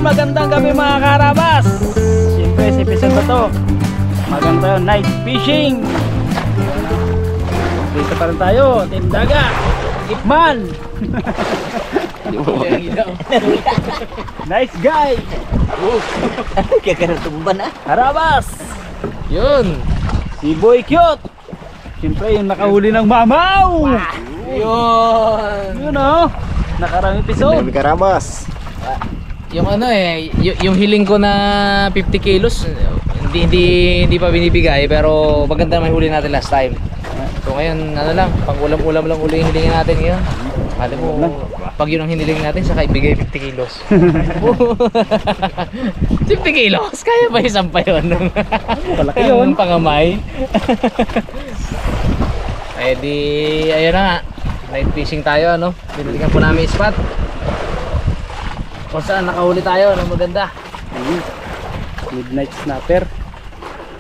magandang gabi mga karabas. Siyempre sa episode na to, maganda yun, night fishing. Dito pa rin tayo, tindaga, Gipman. Nice guy. Kaya ka natumba na. Karabas. Yun. Si Boy Cute. Siyempre yung nakahuli ng mamaw. Yun. Yun o, nakarang episode. Dami karabas. Yung ano yung hiling ko na 50 kilos, hindi pa binibigay, pero maganda may huli natin last time. So ngayon, ano lang, pang ulam-ulam lang uli yung hilingin natin ngayon. Alam mo, pag yun ang hiniling natin, saka ibigay 50 kilos. 50 kilos? Kaya ba isang pa yun? Palaki yun. Pangamay. Eh di, ayun na nga. Night fishing tayo, ano? Binalikan po namin yung spot. Kung saan nakahuli tayo, ano maganda. Midnight snapper.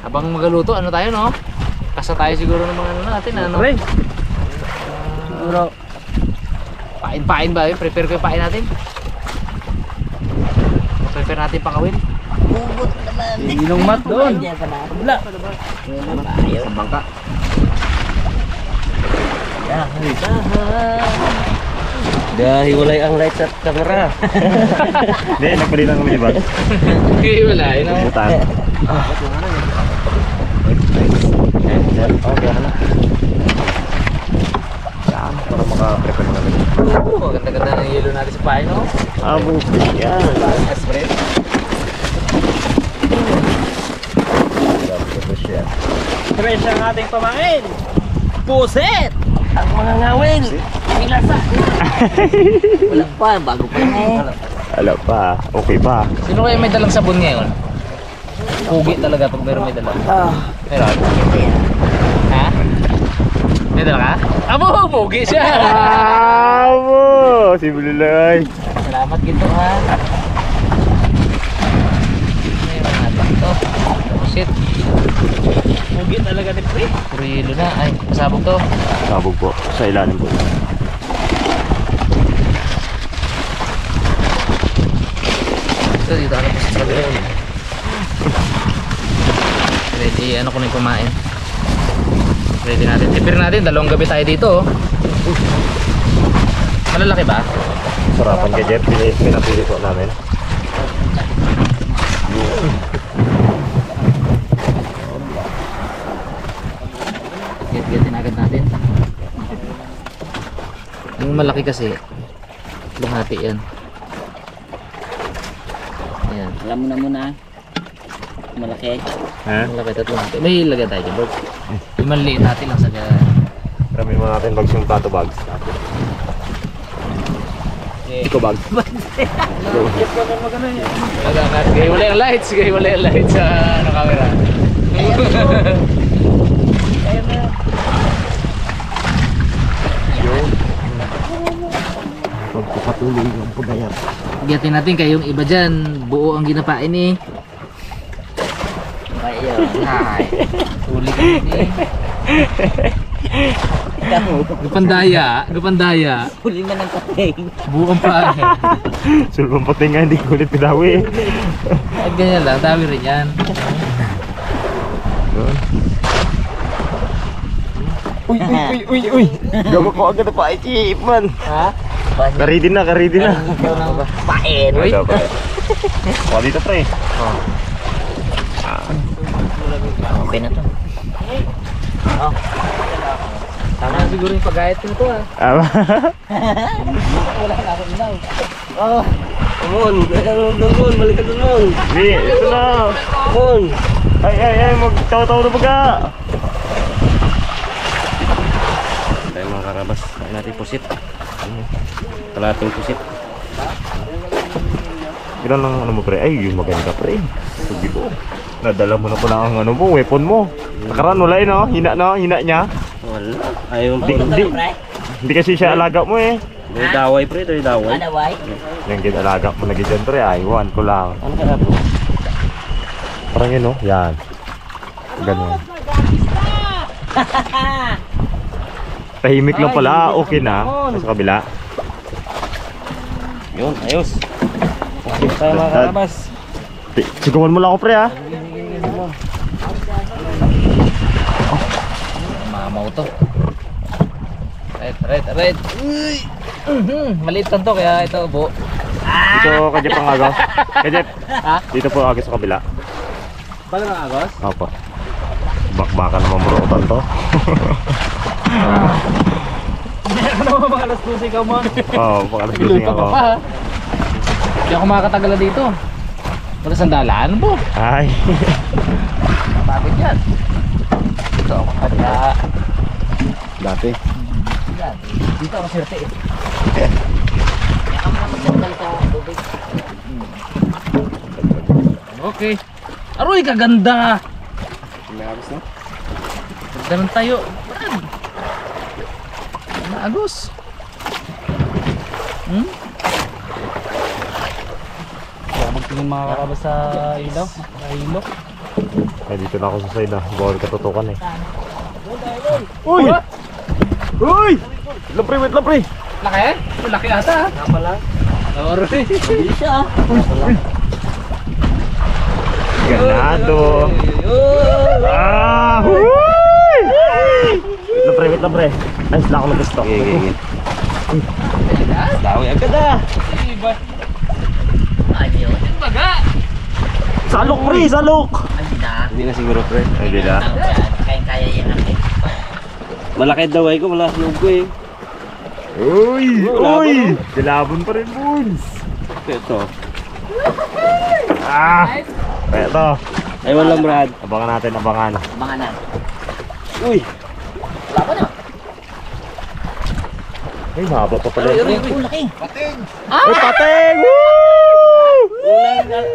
Habang magaluto, ano tayo, no? Kasa tayo siguro ng mga ano natin, ano? Pre. Siguro. Pain ba yun? Prepare ko yung pain natin. Prepare natin pakawin. Bubot naman. Inong mat doon. Wala. Ayaw. Sa bangka. Dahil walay ang lights at camera. Hindi, nagpali lang kami di ba? Okay, wala, yun know? Butan. Okay na. Yan, para maka-prepare na kami. Ganda-ganda ng yelo natin sa pain, no? Abong fish yan. Yes, friend. Fish yan. Fresh ang ating pamain. Puset. Ang mga ngawin. Pilasa. Walang pa. Bago pa lang eh. Ala pa, okay pa. Sino kaya may dalang sabon ngayon? Pugi talaga pag meron may dala. Meron? Ha? May dala ka? Abo, pugi siya! Abo! Si Bululay. Salamat gito ha. Meron natin ito. Pusit. Pugi talaga ni Pre. Puro yelo na. Ay, pasabog to. Sabog po, sa ilalim po. Ito, dito ano po sa kabila yun. Ready, ano ko na yung kumain. Ready natin. Prepare natin, dalawang gabi tayo dito. Malalaki ba? Sarapan ka Jeff, pinapili po namin. Get-getin agad natin. Yung malaki kasi, lumati yan. Ayan. Alam mo na muna. Malaki. Ha? Malaki tatlong natin. May ilagay tayo dyan, Bert. Yung maliit natin lang sa Kami mo natin bags yung plato bags. Iko bags. Gaya wala yung lights. Gaya wala yung lights sa camera. Pagpapatuloy ang pagayat. Giyatin natin kayong iba dyan. Buo ang ginapain eh. Ayaw. Ay, huli ka eh. Gupandaya. Huli man ng kating. Buong pa eh. Sulbang pati nga, hindi kulit pidawi. At ganyan lang, dami rin yan. Uy. Gawa ko agad na pa, Chip man. Ha? Karidi na. Pain. Uy. O, dito pre. Okay na to. Oh. Tama na siguro yung pag-ayat ko nito ah. Wala na ako ilaw. Oh. Mon, balik ka doon. Hindi, ito na. Mon. Ay, magtaw-taw na baga. Tayo mga karabas, kain natin pusit. Kalating pusit. Ilan lang ano mo pre? Ay, yung maganda pre. Sugi po. Nadala mo na pala ang ano mo, weapon mo. Nakaraan wala no? Hina niya. Wala. Ayaw Hindi kasi siya alaga mo eh. Daway pre, daway. Daway. Yung ginalaga mo na gidyan pre, aywan ko lang. Ano ka na bro? Parang yun no? Yan. Ganun. Tahimik lang pala, okay na. Sa kabila. Yun, ayos. Tayo mga karabas. Sigawan mo lang ako pre ha. Mamaw to. Right. Uy! Maliit lang to kaya ito buo. Dito kajep ang agos. Kajep. Ha? Dito po agos sa kabila. Bala ng agos? Opo. Bakbaka naman burutan to. Ano naman mga alas 12 ka mo? Oo, pakalasing Iluto ako. ka pa ha? Hindi ako makakatagala dito. Wala sandalaan po. Ay. Mapagod yan. Dito ako kaya. Dati. Yan. Dito ako sirte eh. Okay. Aroy, kaganda! Ganda ng tayo. Naagos. Kaya magtingin mga karabas sa ilaw. Sa ilok. Ay, dito na ako sa side ah. Bawal katutukan eh. Uy! Uy! Wait lang pre! Laki? Laki ata ha? Nga pala. Aroy. Hindi siya. Ganado! Ah! Uy! Wait lang pre. Ayos lang ako nag-stock. Dawi agad ah. Iba. Ano yun? Baga. Salok pre! Salok! Hindi na siguro pre. Ay, di na. Kaya yan natin. Malaki daw ay ko, wala sa loob ko eh. Uy! Labon, Uy! Dilabon pa rin boons! Ito. Ah! Eto. Ay walang Brad. Abangan natin, abangan. Mga na. Uy! Wala pa na. Ay, mahaba pa pala. Uy, laki. Ay, pateng! Woo!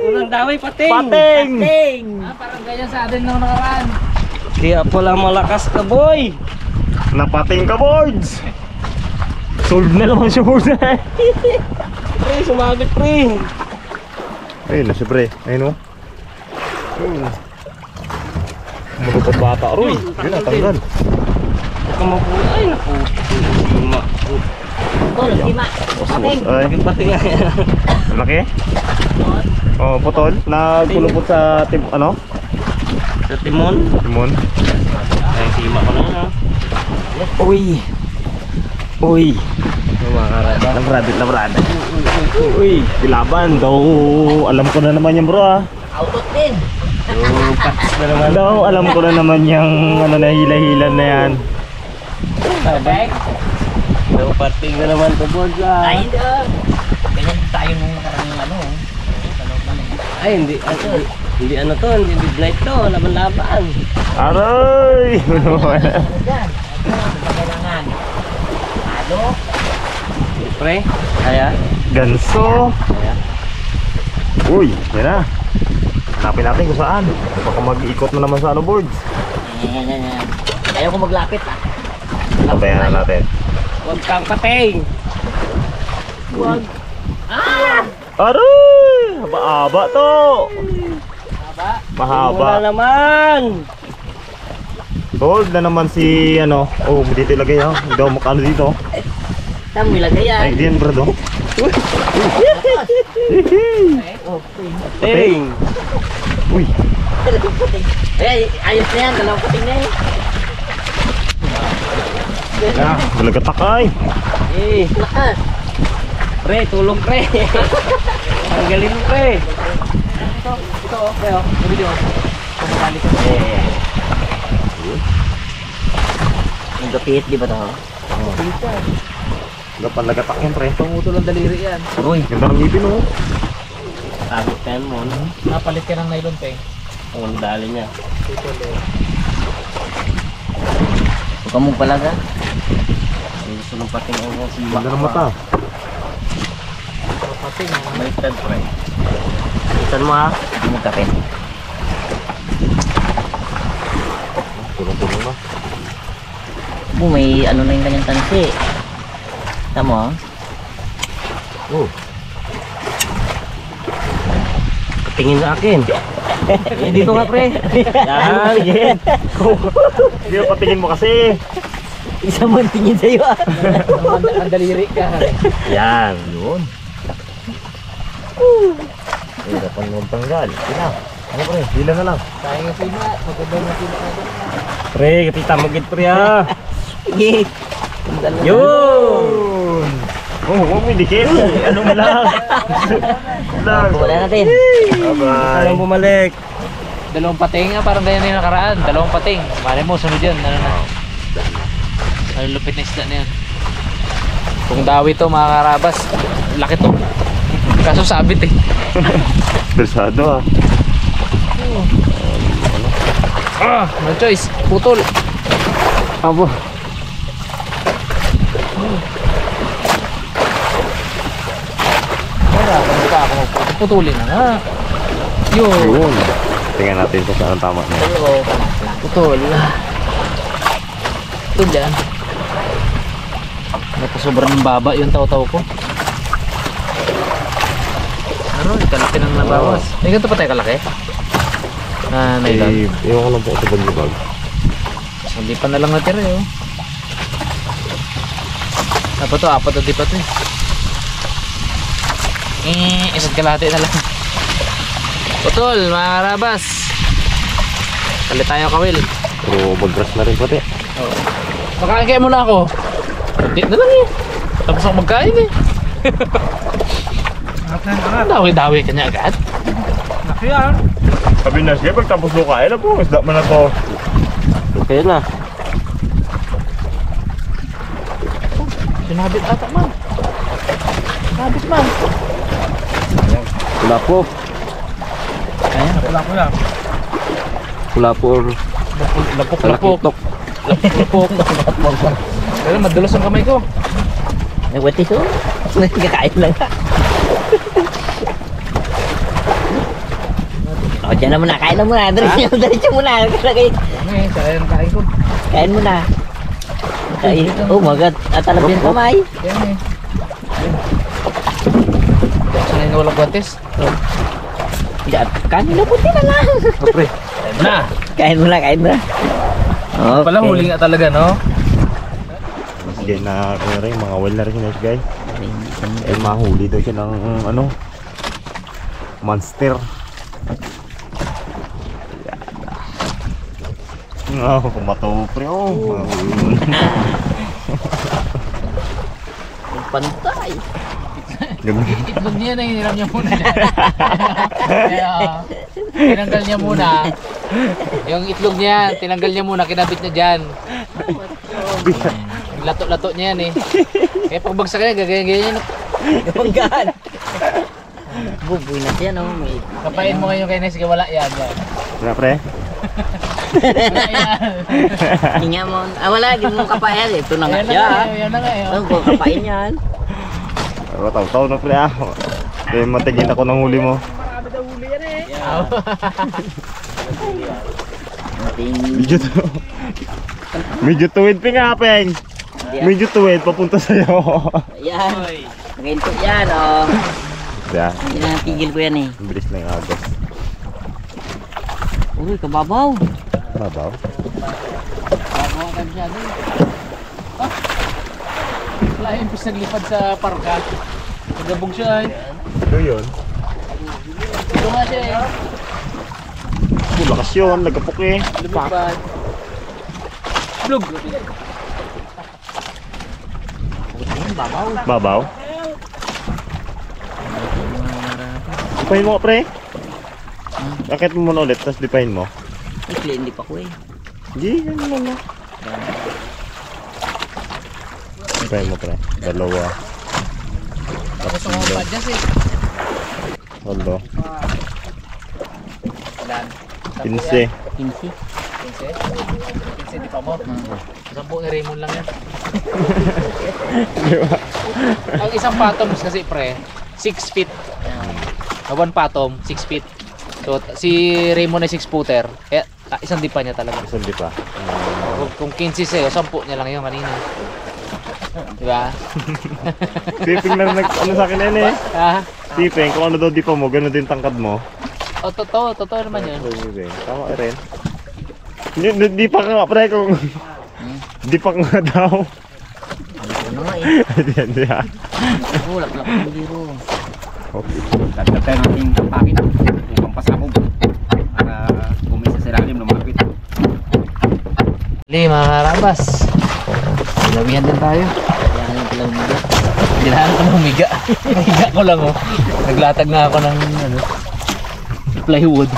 Unang daway, pating. Pateng! Pating. Parang ganyan sa atin nung nakaraan. Kaya pala malakas ka boy. Napating ka, boards! Solve na naman siya muna eh. Pre, sumabit pre. Ayun na siya pre. Ayun o. Malupot bata. Aroy! Yun na, tanggal. Kamapu. Ay, naku. Lima. Pating! Ay, Pating nga yan. ang laki? Oh, putol. Nagkulupot sa ano? Sa timon. Timon. Ay, sima ko na na. Uy. Uy. Makarada. Labrada. Uy, dilaban. Daw, alam ko na naman yan bro ah. Autot din. Pats na naman. Daw, alam ko na naman yung ano na hila-hila na yan. Sabay. Daw pating na naman to board lang. Ay, hindi ah. Ganyan tayo nung nakarang ano. Ay, hindi ano to, hindi big light to, laban-laban. Aray! Kailangan. Halo. Pre, kaya? Ganso! Kaya? Uy, yan na. Hanapin natin kung saan. Baka mag-iikot na naman sa ano boards. Ayaw ko maglapit ah. Tabayan na natin. Huwag kang pating. Huwag. Aray! Haba-haba to! Mahaba. Wala naman. Sold na naman si ano. Oh, dito ilagay ha. Hindi ako makano dito. Saan mo ilagay yan? Ay, diyan bro. Pating. Uy, Ay, ayos na yan. Dalawang pating na eh. ah, malagatakay. Eh, lakas. Pre, tulong pre. Ang galing mo pre. Ito oh, pre oh. Yung video oh. Kumakali ko. Ang gapit, di ba ito? Gapan lagatak yan pre. Pangutol ang daliri yan. Uy, Ganda ng ngipin oh. tagot ka mo. Napalit ka ng nylon peng. Ang dali niya. Huwag ka mong palaga. Ang gusto ng pating ang sima. Ganda ng mata. Pating. Baliktad pre. Baliktad mo ha. Hindi mo kapit. Tulong-tulong na. May ano na yung kanyang tansi. Tama Oh. tingin sa akin. Dito nga pre. Yan. Hindi mo patingin mo kasi. Isa mo tingin sa'yo ah. Ang daliri ka. Yan. Yun. Hirapan mo tanggal. Hila. Ano pre? Hila na lang. Sayang yung pina. Maganda yung pina. Pre, kapita mo git pre ha. Git. Yun! Oh, huwag mo dikit. Ano mo lang. Lang. Wala natin. Bye-bye. Anong bumalik? Dalawang pating parang ganyan yung nakaraan. Dalawang pating. Mali mo, sunod yan. Ano na? Ay, lupit na isda na yan. Kung dawi to mga karabas, laki to. Kaso sabit eh. Bersado ah. No choice, putol. Abo. Wala, hindi pa ako putulin na nga. Yun. Yun. Tingnan natin kung saan ang tama niya. Putol. Ito dyan. Sobrang baba yung taw-taw ko. Ano, kalaki nang nabawas. May ganito pa tayo kalaki? Ah, nailan. Iwan ko lang po sa bagibag. Hindi pa na lang natira eh. Apat to, di pa to eh. Isa't kalahati na lang. Putol, mga karabas. Kalit tayo kawil. Pero bagras na rin pati. Oh. Makain kayo muna ako. Hindi na lang eh. Tapos ako magkain eh. Dawi-dawi ka niya agad. Laki yan. Sabi na siya, pagtapos mo kain na po, isda mo na to. Okay na. Sinabit ata man. Sinabit man. Wala po. Wala ko yan. Wala po. Lapok-lapok. Lapok-lapok. Pero madulas ang kamay ko. Nagwatis oh. Nagkakain lang. O, dyan na muna. Kain na muna. Diretso muna. Ano kaya ang kain ko. Kain muna. Kain. Oh my God. Atalab yung kamay. Yan eh. Sanay na walang guantes. Diyan. Kanin na puti na lang. Pre. Na. Kain muna. Kain muna. Okay. Pala huli nga talaga no. Sige na, kaya rin, mga well na rin siya guys. Eh, mahuli daw siya ng ano, monster. Oh, kumato pre, oh. Pantay. Itlog niya na hiniram niya muna. Kaya tinanggal niya muna. Yung itlog niya, tinanggal niya muna, kinabit niya dyan. Lato-lato niya yan eh. Kaya pagbagsak niya, gaganyan-ganyan. Gawanggan. Bubuy na siya no. May... Kapain mo ngayon kay Nes, wala yan. Wala pre? Wala yan. Hinga mo. Ah wala. Hindi mo kapain. Ito na nga siya. Yan na nga yun. Oh, kung kapain yan. Pero taw-taw na pre ah. Kaya matigil ako ng huli mo. Marami daw huli yan eh. Medyo to. Medyo tuwid pa nga peng. Medyo tuwid papunta sa'yo. Ayan. Ganito yan oh. Kaya, Hindi na natigil ko yan eh. ang bilis na yung agos. Uy, kababaw. Babaw. Bago ka siya doon. Wala yung pis naglipad sa parka. Nagabog siya eh. Ito yun. Ito nga siya eh. Lakas yun, nagkapok eh. Lumipad. Blug. Babaw. Dipahin mo pre. Akit mo muna ulit, tapos dipahin mo. Ikli, hindi pa ko eh. Hindi, yan lang na. Dipahin mo pre. Dalawa. Tapos ang padjas eh. Walo. Ilan? 15. 15. 15 di pa mo. Sampu ni Raymond lang yan. Ang isang patoms kasi pre, 6 feet. One patom, 6 feet. So si Raymond ay 6 footer. Kaya isang dipa niya talaga. Isang di pa. Kung 15 sa'yo, 10 niya lang yun kanina. Diba? Siping na ano sa akin yan eh. Ha? Siping, kung ano daw di pa mo, gano'n din tangkad mo. O, totoo naman yun. Siping, tama rin. Di pa nga pre kung... Di pa nga daw. Ano nga eh. Hindi. Ulap lang ang biro. Dagdag tayo ng ating pakit upang pasabog para kumisa sa ilalim ng mga pit. Mga karabas, sinabihan din tayo. Kailangan ko lang humiga. Higa ko lang, oh. Naglatag na ako ng ano, plywood.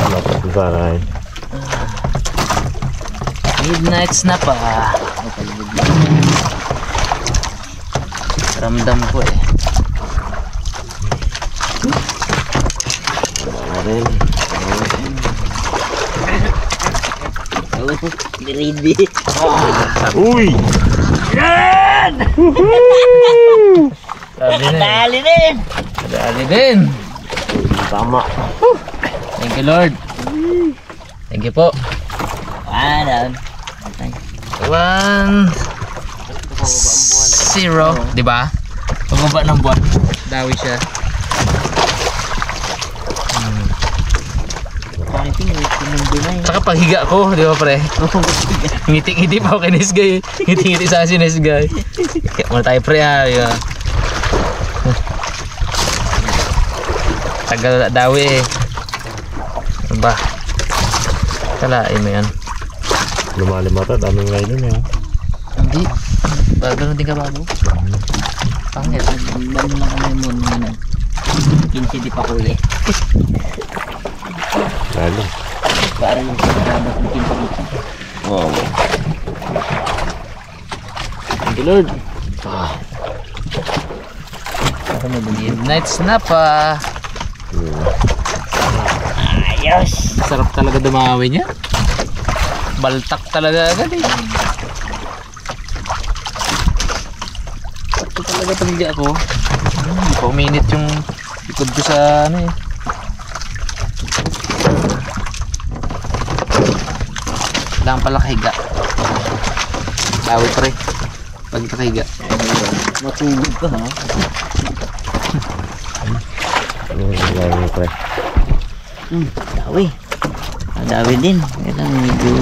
Dapat na sana eh. Midnight snap ah. Ramdam ko eh. Ready. Uy! Dali din. Dali din. Tama. Thank you, Lord. Thank you po. 1-0, di ba? Pababa ng buwan. Dawi siya. Saka paghiga ko, di ba pre? Ngiti-ngiti pa ako kay Nesgay. Ngiti-ngiti sa si Nesgay. Kaya muna tayo pre ha. Tagal dawi eh. Ano ba? Kalain mo yan. Lumalim ata, daming ngayon eh. Hindi. Ganun din ka bago. Pangit. Dami lang kami muna. 15 di pa huli. Lalo. Parang yung karabas ng 15 dito. Oo. Thank you, Lord. Midnight snap ah. Ayos! Sarap talaga dumawi niya. Baltak talaga agad eh. Ito talaga tumigya ako. Hindi pa uminit yung likod ko sa ano eh. Kailangan pala kahiga. Dawi pre. Pag nakahiga. Matulog ka ha? Lalo pre. Dawi. Dawi din. Kailangan medyo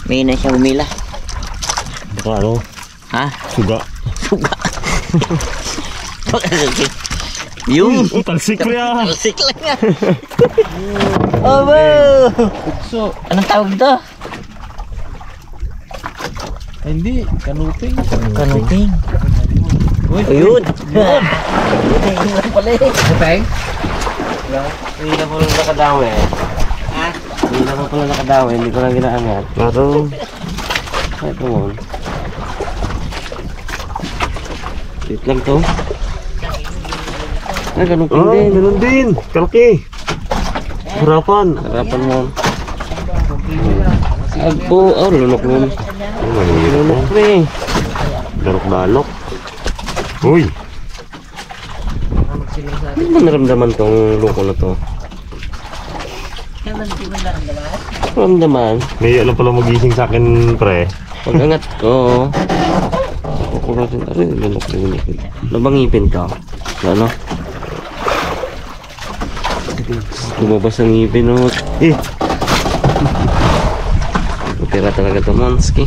may na siya umila. Baka ano? Ha? Suga. Suga. Yung Talsik pre ah. talsik lang nga. Obo! So, Anong tawag dito? hindi. Kanuping. Kanuting. Ayun. Ayun pala eh. Kanuping? Hindi na pala nakadawi eh. Ha? Hindi na pala nakadawi. Hindi ko lang ginaangat. Pero, Ito mo. Wait lang to. Ah, ganun ah, din. ganun din. Kalki. Harapan. Harapan mo. Agpo. Oh, lunok mo. Lunok mo eh. Dalok-dalok. Uy. Ano ba naramdaman tong luko na to? Naramdaman? May alam pala magising sa akin pre. Pag-angat ko. Kukurasin ka rin. Lunok. Nabangipin ka? Ano? Lumabas ang ngipin mo. Eh. Pera talaga to Monski.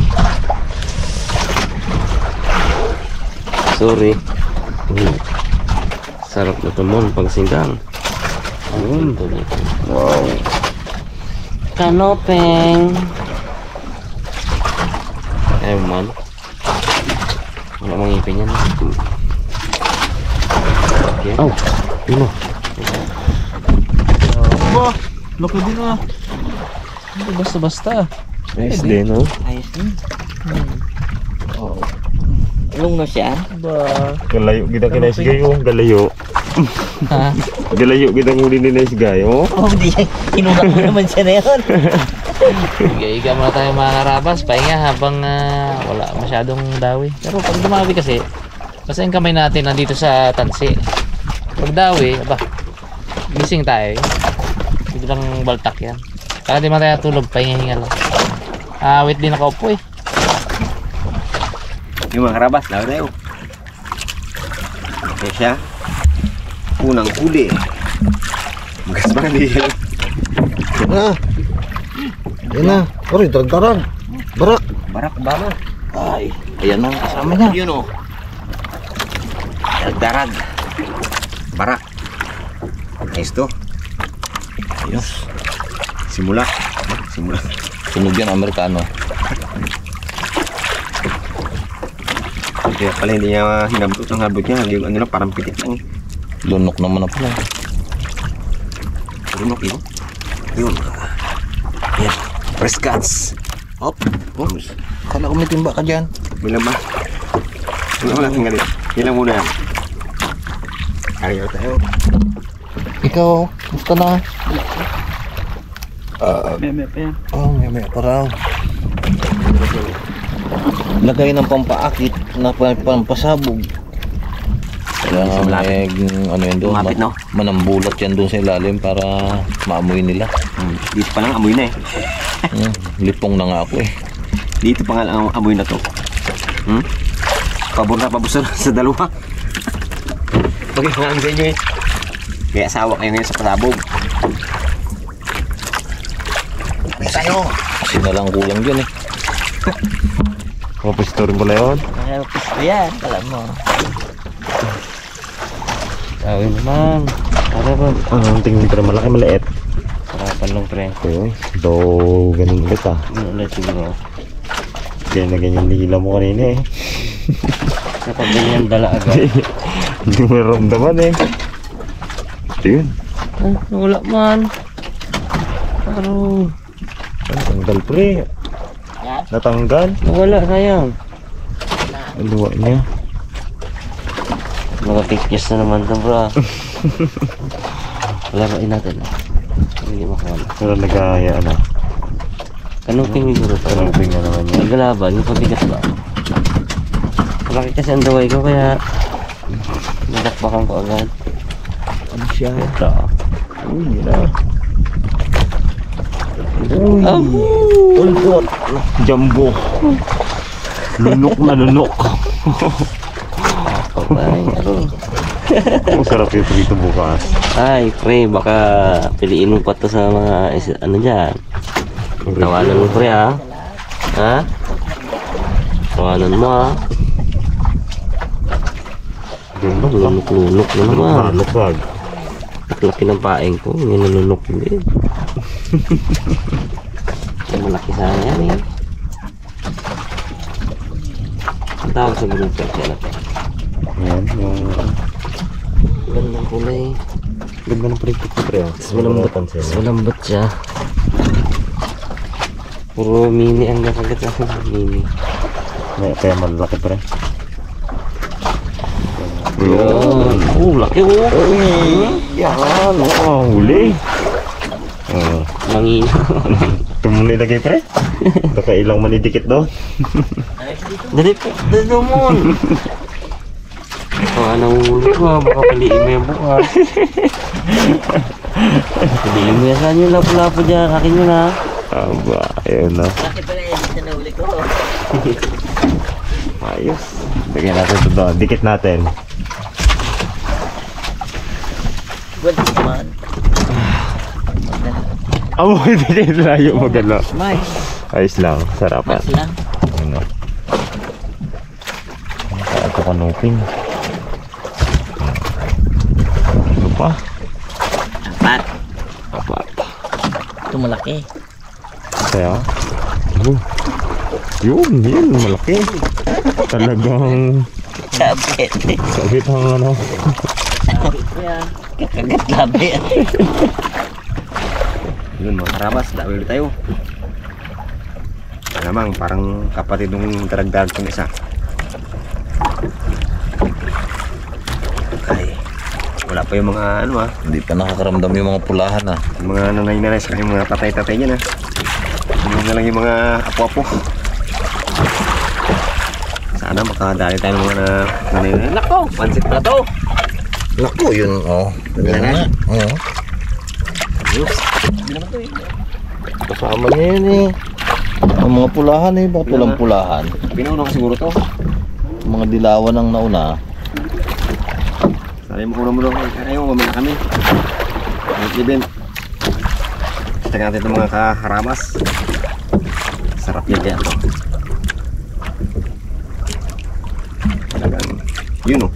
Sorry. Sarap na to mon pag singgang. Wow. Kanopeng. Ayaw man. Wala mang ngipin yan. Okay. Oh. Ano? Ba, laki din ah. Hindi basta-basta. Nice din no? Ayos din. Oh. Ulong na siya. Ba. Galayo kita kay Nice Guy oh. Galayo. Ha? Galayo kita huli ni Nice Guy oh. Oh, hindi yan. Kinuha mo naman siya na yun. Higa-higa muna tayo mga karabas. Pahinga habang wala masyadong dawi. Pero pag dumawi kasi, basta yung kamay natin nandito sa tansi. Pag dawi, aba, gising tayo. Dito lang baltak yan. Kaya di man tayo tulog, pahinga-hinga lang. Wait din ako po eh. Yung mga karabas, lawan tayo. Kaya siya, unang huli. Magas ba hindi yan? Yan na. Sorry, tarang. Barak. Barak ba mo? Ay, ayan na. Kasama niya. Yun o. Darag. Barak. Ayos to. Ayos. Simula. Tunog yan, Amerikano. Kaya pala hindi niya hinabot ang habot niya. Yung ano lang, parang pitik lang. Lunok naman na pala. Lunok yun. Yun. Yan. Press cuts. Hop. Oops. Kala ko may timba ka dyan. Bilang ba? Wala tinggal dito. Yan lang muna yan. Ayaw tayo. Ikaw, gusto na? Meme pa yan. Oh, may paraw. Lagay ng pampaakit na pampasabog. Kaya may ano yun doon, Lumapit, no? manambulat yan doon sa ilalim para maamoy nila. Dito pa lang amoy na eh. Lipong na nga ako eh. Dito pa nga lang ang amoy na to. Pabor na pabor sa dalawa. Bagay nga ang sa inyo eh. Kaya asawa kayo ngayon sa pasabog. Tayo! Kasi na lang kulang dyan eh. Mga pistor pala yun. Nakapis ko yan, alam mo. Tawin naman. Para ba? Ang tingin pero malaki maliit. Harapan lang pre. Okay, do ganun ulit ah. Ulit siguro. Kaya na ganyan nila mo kanina eh. Kapag ganyan dala agad. Hindi mo naramdaman eh. Ito yun. Ay, wala man. Parang Natanggal pre. Natanggal. wala sayang. Ang luwa niya. Nakapikis na naman ito bro. Laruin natin. Hindi makawala. Pero nagkaya na. Kanuping siguro to. Kanuping na naman yan. Naglalaban, yung pabigat ba? Malaki kasi ang daway ko kaya nadakbakan ko agad. Ano siya? Ito. Uy, yun na. Ulgot! Jumbo. Lunok na lunok. Ay, Ang sarap yung prito bukas. ay, pre, baka piliin mo pa to sa mga ano dyan. Tawanan mo pre ha. Ha? Tawanan mo ha. Lunok-lunok na naman. Lunok wag. Laki ng paeng ko, may nalunok din. Malaki sana yan eh. Ang tawag sa grupo siya na to. Ayan, yung Ganda ng kulay. ganda ng prito ko pre. Malambot siya. Puro mini ang nakagat sa mini. Kaya malaki pre. Yun. Laki oh. Yan, huli. Mangina. Ito mo nilagay pre. Baka ilang manidikit doon. Dali po. Dali mo. Anong huli ko? Baka paliin mo yung bukas. Paliin mo yan. Saan yung lapo-lapo dyan? Akin yun ha. Aba, ayun na. Bakit pala yan? Dito na huli ko. Ayos. Lagyan natin ito doon. Dikit natin. Well, man. Amoy, dikit layo magano. Ayos lang. Sarapan. lang. Ano? Ito kanuping. Ano pa? Apat. Apat. Ito malaki. Kaya? Yun, malaki. Talagang Sabit. sabit ang ano. Sabit ko yan. Kakagat labi. Yun mga karabas, dami ulit tayo. Alamang parang kapatid nung daragdag kong isa. Ay, wala pa yung mga ano Hindi pa nakakaramdam yung mga pulahan ah. yung mga nanay-nanay sa yung mga tatay-tatay niya na. Yung na lang yung mga apo-apo. Sana makadali tayo ng mga nanay-nanay. Nako, pansit pala to. Naku, yun, oh. Wala na. Oo. Kasama niya yun eh. Ang mga pulahan eh, bakit walang pulahan? Pinuno ka siguro to. Mga dilawan ang nauna. Sana yung makuha mo doon. Ayaw, mamaya kami. Ibin. Tingnan natin itong mga kaharabas. Sarap yan kaya ito. Talagang, yun o.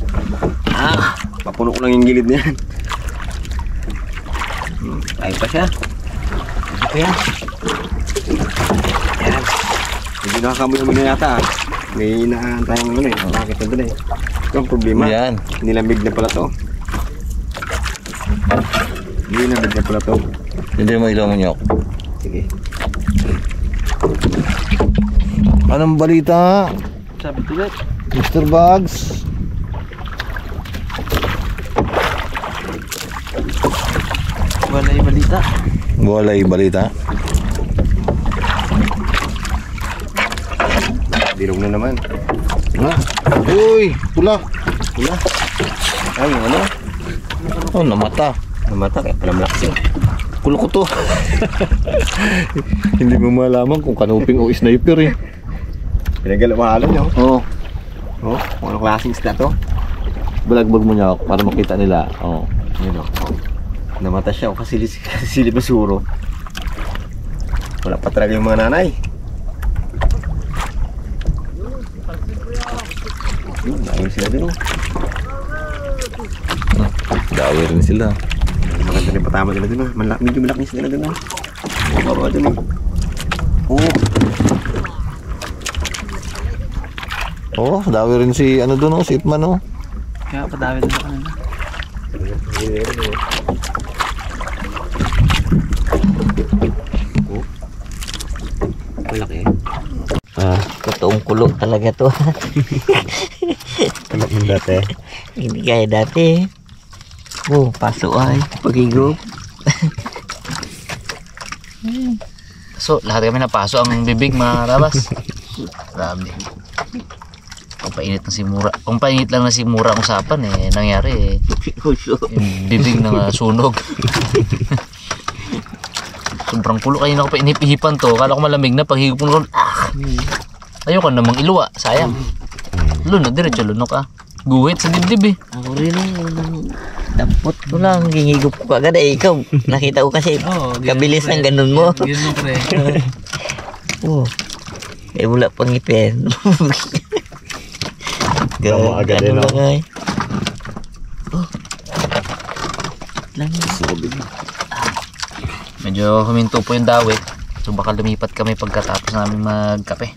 Papuno ko lang yung gilid niyan. Ayun pa siya. Ayun pa yan. Yan. Hindi nakakamoy na yata. May inaantay ang ano eh. Bakit na doon eh. Ito ang problema. Yan. Nilamig na pala to. Nilamig na pala to. Hindi mo ilaw mo nyok. Sige. Anong balita? Sabi tulit. Mr. Bugs? Wala yung balita. Walay balita. Dirog na naman. Ha? Uy! Pula! Wala. Ay, ano? Oh, namata. Namata kaya pala malakas yun. Kulo ko to. Hindi mo malaman kung kanuping o sniper eh. Pinagalawalan nyo. Oo. Oh, kung anong klaseng isda to. Balagbag mo niya para makita nila. Oo. Yun o. Namata siya o kasilip na suro. Wala pa talaga yung mga nanay. Yun, ayun sila dun o. Dawi rin sila. Maganda rin patama nila dun o. Medyo malaki sila dun o. Baba dun o. Oo. Oh, dawi rin si ano doon, si Ipman oh. Kaya padawid na kanina. Malaki. Totoong kulo talaga to. Anak mo dati. Hindi kaya dati. Oh, paso ay. Pagigop. So, lahat kami napaso ang bibig mga karabas. Grabe. Pampainit ng simura. Pampainit lang na simura ang usapan eh. Nangyari eh. Yung bibig na sunog. Sobrang kulo. Kanina ko pa inipihipan to. Kala ko malamig na. Paghigop ko na. Ayoko namang iluwa. Sayang. Lunod. Diretso lunok ah. Guhit sa dibdib eh. Ako rin eh. Dampot ko lang. Gingigop ko kagad eh. Ikaw. Nakita ko kasi kabilis ng ganun mo. Ganun pre. Oh. Eh wala pang ngipin. Tama agad eh, no? Oh. Lang. Medyo huminto po yung dawi. So baka lumipat kami pagkatapos namin magkape.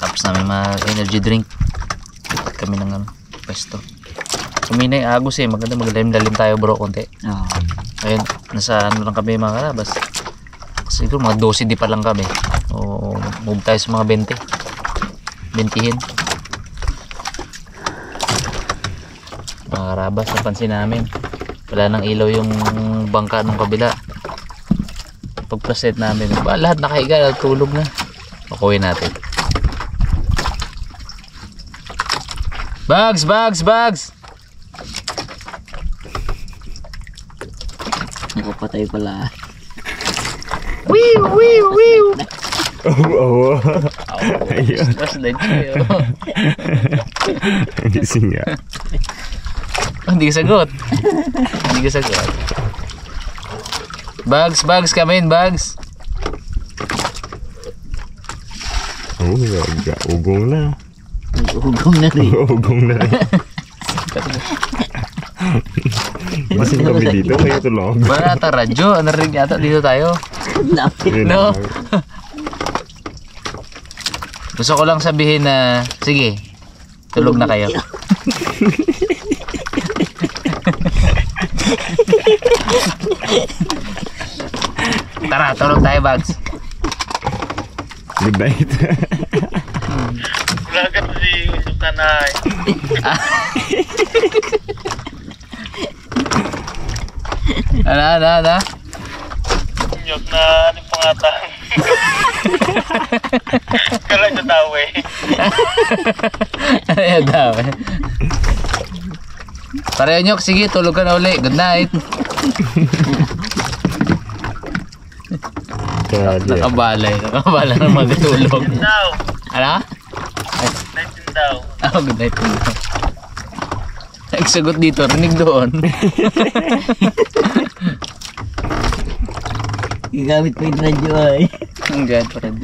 Tapos namin mag-energy drink. Lipat kami ng ano, pwesto. Kumina yung agos eh. Maganda maglalim-lalim tayo bro konti. Oh. Ayun, nasa ano lang kami mga karabas. Siguro mga 12 di pa lang kami. O move tayo sa mga 20. 20hin. Mga karabas, napansin namin. Wala nang ilaw yung bangka ng kabila. Pag-preset namin, lahat nakahiga, tulog na. Pakuhin natin. Bags, bags, bags! Nakapatay pala. Wiw, wiw, wiw! Oo. Ayun. Stress din kayo. Gising nga. Hindi ka sagot. Hindi ka sagot. Bags, bags, come in, bags. Oo, ugong na. Ugong na rin. Ugong na rin. Gising kami dito, kayo tulog. Wala ata radyo. Ano rin yata dito tayo? Yun No. lang. Gusto ko lang sabihin na, sige, tulog na kayo. Tara, tulog tayo, bags. Good night. Vlogan si Usok Tanay. Ano? Nyok na anong pangatang. Kala niya tao eh. Ayan daw eh. Pareho Nyok, sige, tulog ka na uli. Good night. Nakabalay na magtulog. Daw. Ano? Night din daw. Oh, good night. Nagsagot dito, rinig doon. Gamit pa yung radyo ay. Ang gad pa rin.